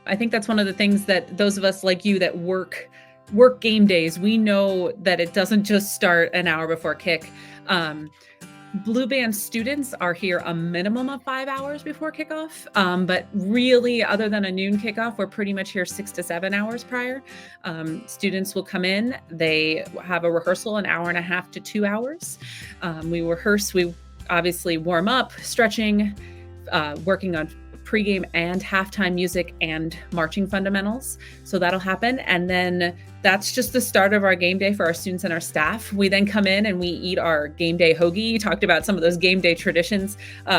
I think that's one of the things that those of us like you that work game days, we know that it doesn't just start an hour before kick. Um, Blue band students are here a minimum of 5 hours before kickoff. But really, other than a noon kickoff, we're pretty much here 6 to 7 hours prior. Students will come in, they have a rehearsal an hour and a half to 2 hours. We rehearse, we obviously warm up, stretching, working on pregame and halftime music and marching fundamentals. So that'll happen. And then that's just the start of our game day for our students and our staff. We then come in and we eat our game day hoagie. You talked about some of those game day traditions.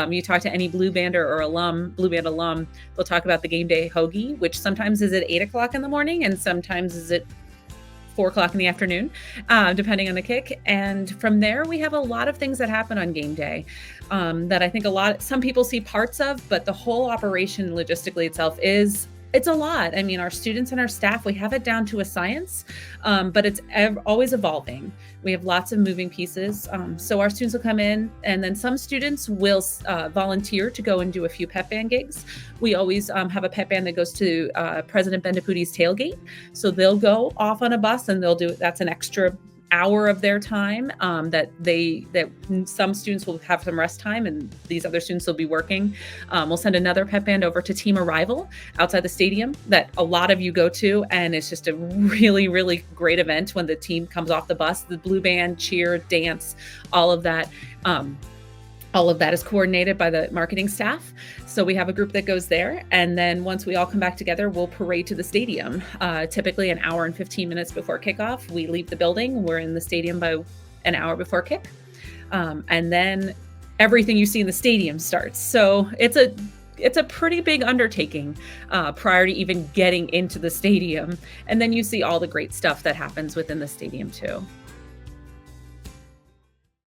You talk to any blue bander or blue band alum, they'll talk about the game day hoagie, which sometimes is at 8 o'clock in the morning and sometimes is at 4 o'clock in the afternoon, depending on the kick. And from there, we have a lot of things that happen on game day that I think some people see parts of, but the whole operation logistically itself it's a lot. I mean, our students and our staff, we have it down to a science, but it's always evolving. We have lots of moving pieces. So our students will come in, and then some students will volunteer to go and do a few pep band gigs. We always have a pep band that goes to President Bendaputi's tailgate. So they'll go off on a bus and that's an extra hour of their time that some students will have some rest time and these other students will be working. We'll send another pep band over to Team Arrival outside the stadium that a lot of you go to, and it's just a really, really great event when the team comes off the bus. The blue band, cheer, dance, all of that. All of that is coordinated by the marketing staff. So we have a group that goes there. And then once we all come back together, we'll parade to the stadium. Typically an hour and 15 minutes before kickoff, we leave the building. We're in the stadium by an hour before kick. And then everything you see in the stadium starts. So it's a pretty big undertaking prior to even getting into the stadium. And then you see all the great stuff that happens within the stadium too.